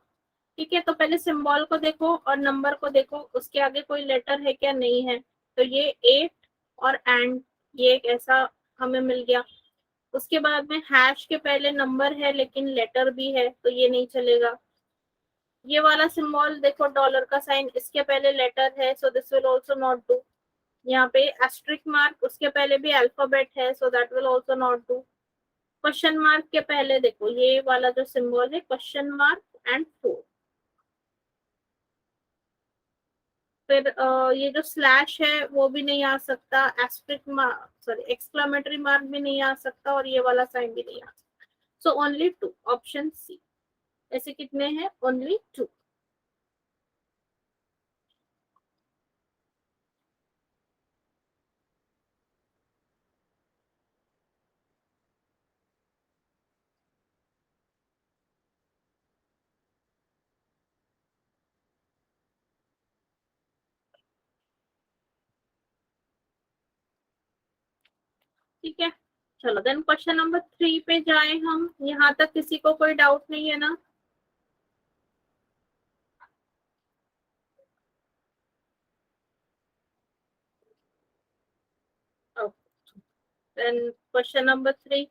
ठीक है, तो पहले सिंबल को देखो और नंबर को देखो, उसके आगे कोई लेटर है क्या, नहीं है, तो ये एट और एंड, ये एक ऐसा हमें मिल गया। उसके बाद में हैश के पहले नंबर है लेकिन लेटर भी है, तो ये नहीं चलेगा। ये वाला सिंबल देखो, डॉलर का साइन, इसके पहले लेटर है, so this will also not do. यहाँ पे एस्ट्रिक मार्क, उसके पहले भी अल्फाबेट है, so that will also not do. Question mark के पहले देखो, ये वाला जो सिंबल है क्वेश्चन मार्क एंड फोर, फिर ये जो स्लैश है वो भी नहीं आ सकता, asterisk mark, sorry exclamatory mark भी नहीं आ सकता, और ये वाला साइन भी नहीं आ सकता। So only two, option C. ऐसे कितने हैं, ओनली टू। ठीक है, चलो देन क्वेश्चन नंबर 3 पे जाए हम, यहाँ तक किसी को कोई डाउट नहीं है ना? Then question number 3.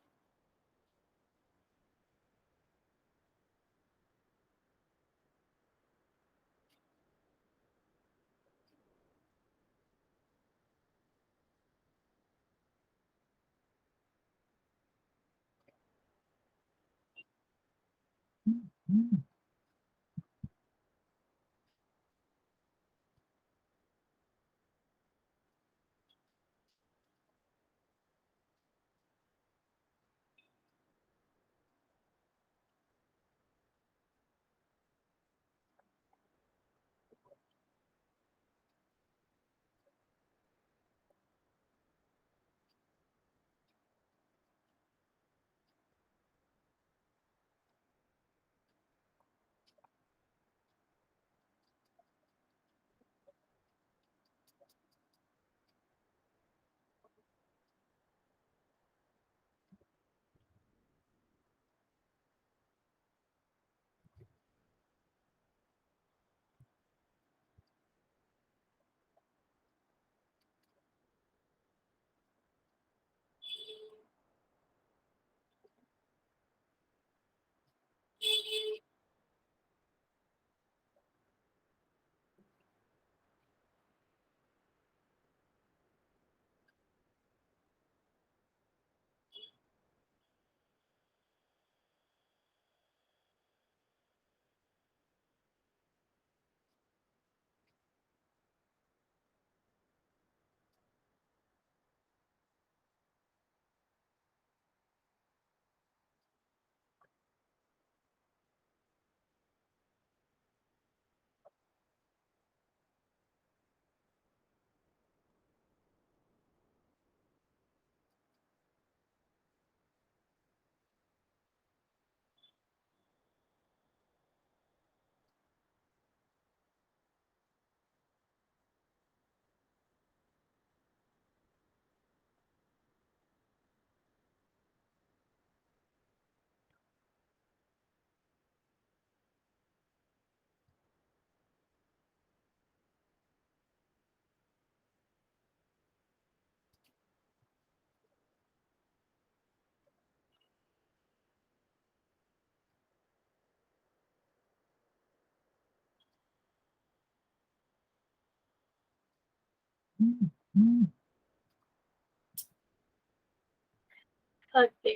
ओके,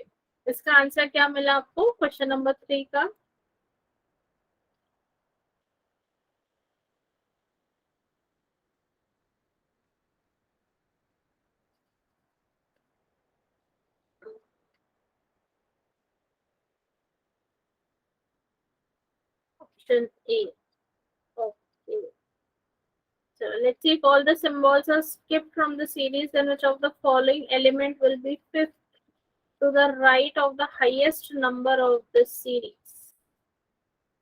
इसका आंसर क्या मिला आपको क्वेश्चन नंबर 3 का? Option A. Okay. So let's see if all the symbols are skipped from the series, then which of the following element will be fifth to the right of the highest number of the series?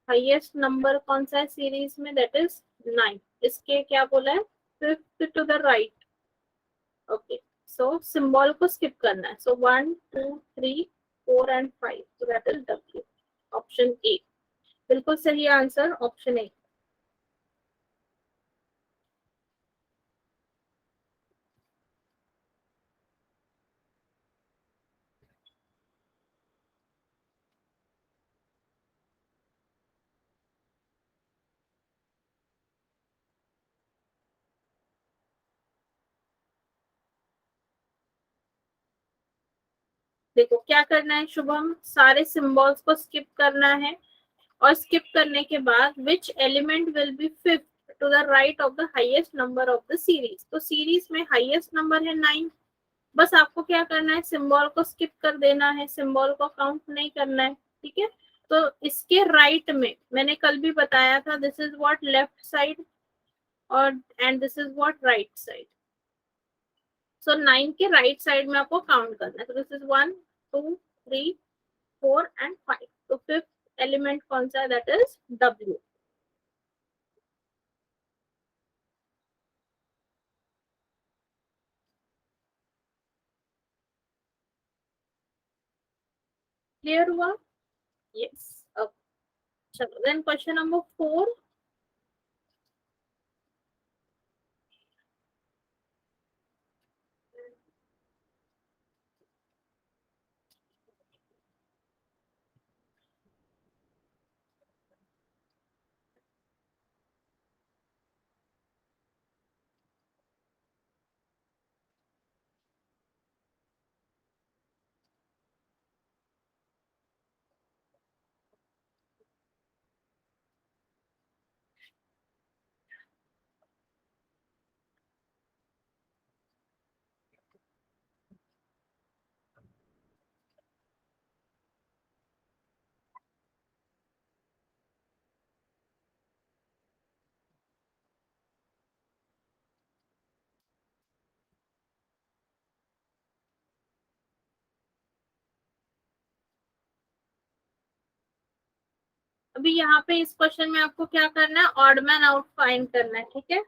Highest number कौन सा है सीरीज में? That is 9. इसके क्या बोला है? Fifth to the right. Okay, so symbol को स्किप करना है. So 1 2 3 4 and 5. So that is W. Option A. बिल्कुल सही आंसर ऑप्शन ए. देखो क्या करना है शुभम, सारे सिंबल्स को स्किप करना है और स्किप करने के बाद which element will be fifth to the right of the highest number of the series. तो सीरीज में हाईएस्ट नंबर है 9. बस आपको क्या करना है, सिंबल को स्किप कर देना है, सिंबल को काउंट नहीं करना है. ठीक है, तो इसके राइट में मैंने कल भी बताया था, this is what left side और and this is what right side. So 9 के राइट साइड में आपको काउंट करना है. तो दिस इज 1 2 3 4 एंड 5. तो फिफ्थ एलिमेंट कौन सा है? That is W. क्लियर हुआ? यस. चलो देन क्वेश्चन नंबर 4. अभी यहाँ पे इस क्वेश्चन में आपको क्या करना है, ऑड मैन आउट फाइंड करना है, ठीक है।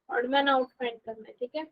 ऑड मैन आउट फाइंड करना है, ठीक है।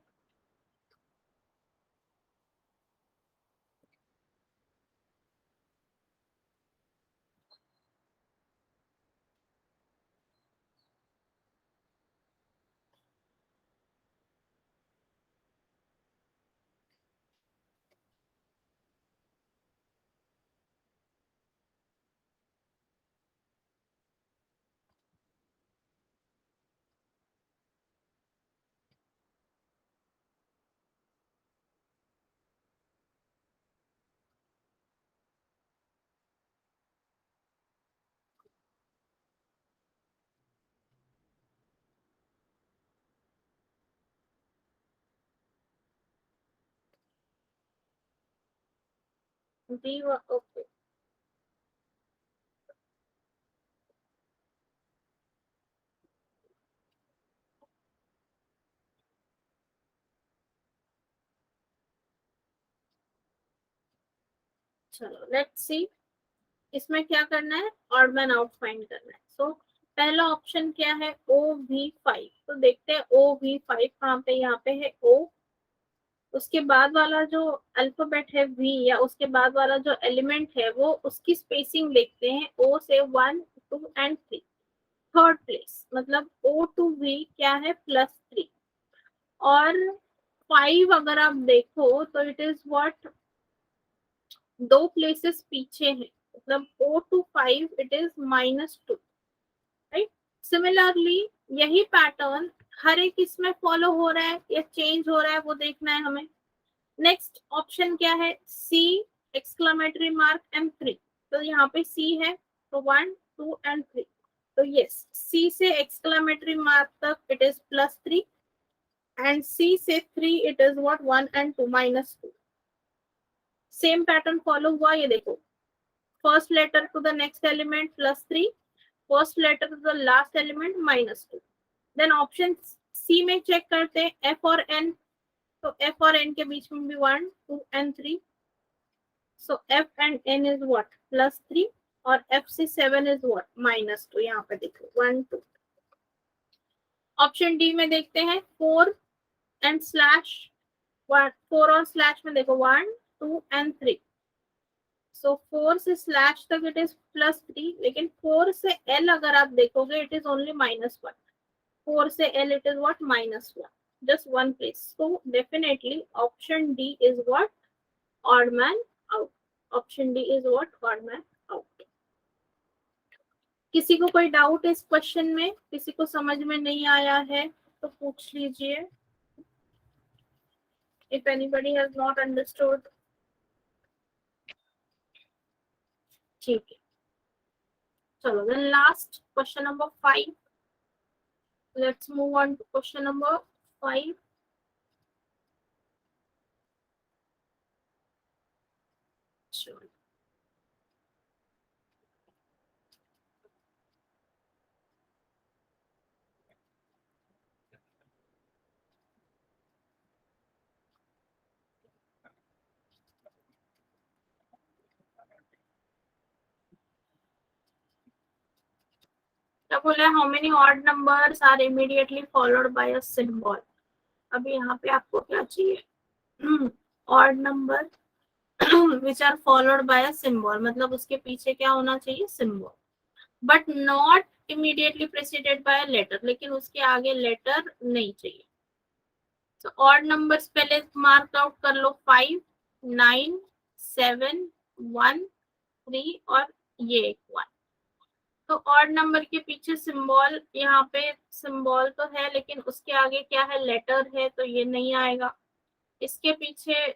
D, okay. चलो लेट्स सी, इसमें क्या करना है, ऑड मैन आउट फाइंड करना है। सो पहला ऑप्शन क्या है, OV5। तो देखते हैं OV5 कहाँ पे, यहाँ पे है O, उसके बाद वाला जो अल्फाबेट है V, या उसके बाद वाला जो एलिमेंट है वो, उसकी स्पेसिंग देखते हैं, O से 1, 2 एंड 3। थर्ड प्लेस मतलब O टू V क्या है, +3। और 5 अगर आप देखो तो इट इज व्हाट, 2 प्लेसेस पीछे है, मतलब O to 5 it is -2, right. Similarly यही पैटर्न हर एक इसमें फॉलो हो रहा है या चेंज हो रहा है, वो देखना है हमें। नेक्स्ट ऑप्शन क्या है, C एक्सक्लेमेटरी मार्क M3। तो यहाँ पे C है, तो 1, 2 एंड 3। तो यस, C से एक्सक्लेमेटरी मार्क तक इट इज +3, एंड C से 3 it is what, 1 and 2, -2। Same pattern follow हुआ, ये देखो, first letter to the next element +3, first letter to the last element -2। Then option C में चेक करते हैं, F और N। तो F और N के बीच में भी 1, 2 and 3। So F and N is what, +3, और F से 7 इज व्हाट, -2। यहाँ पे देखो 1, 2। ऑप्शन डी में देखते हैं, 4 एंड स्लैश 1, 4 और स्लैश में देखो 1, 2 एंड 3। सो 4 से स्लैश तक इट इज +3, लेकिन 4 से L अगर आप देखोगे इट इज ओनली -1। 4 से L it is what, -1, just one place. So definitely option D is what, odd man out. Option D is what, odd man out. किसी को कोई डाउट इस क्वेश्चन में, किसी को समझ में नहीं आया है तो पूछ लीजिए। If anybody has not understood, ठीक है। चलो then last question number 5. Let's move on to question number 5. Sure. क्या बोला, how many odd numbers are immediately followed by a symbol. अभी यहाँ पे आपको क्या चाहिए, odd number which are followed by a symbol, मतलब उसके पीछे क्या होना चाहिए, symbol, but not immediately preceded by letter, लेकिन उसके आगे लेटर नहीं चाहिए। तो ऑड नंबर्स पहले मार्क आउट कर लो, 5, 9, 7, 1, 3 और ये एक 1। तो ऑड नंबर के पीछे सिंबल, यहाँ पे सिंबल तो है लेकिन उसके आगे क्या है, लेटर है, तो ये नहीं आएगा। इसके पीछे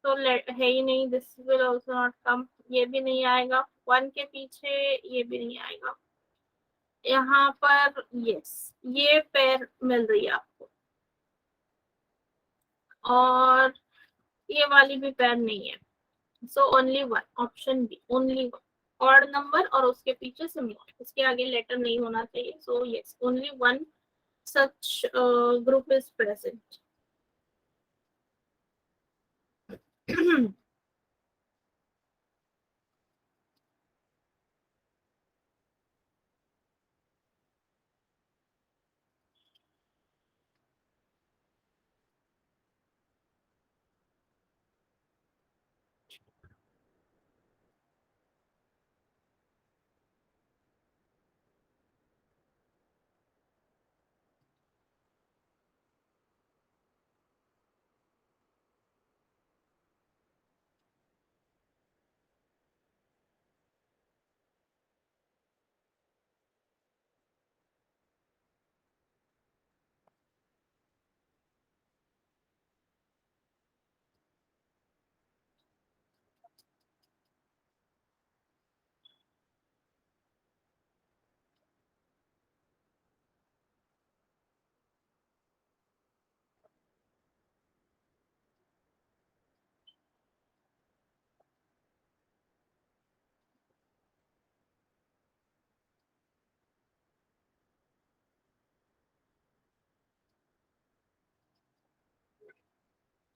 तो है ही नहीं, this will also not come, ये भी नहीं आएगा। 1 के पीछे ये भी नहीं आएगा। यहाँ पर यस, ये पेयर मिल रही है आपको, और ये वाली भी पेयर नहीं है। So only 1, option B, only 1 odd number और उसके पीछे सिंबल, उसके आगे लेटर नहीं होना चाहिए। So yes, only 1 such group is present.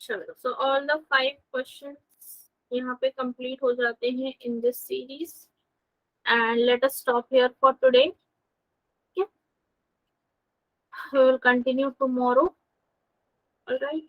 चलो, सो ऑल द 5 क्वेश्चंस यहाँ पे कंप्लीट हो जाते हैं in this series and let us stop here for today. We will continue tomorrow. All right.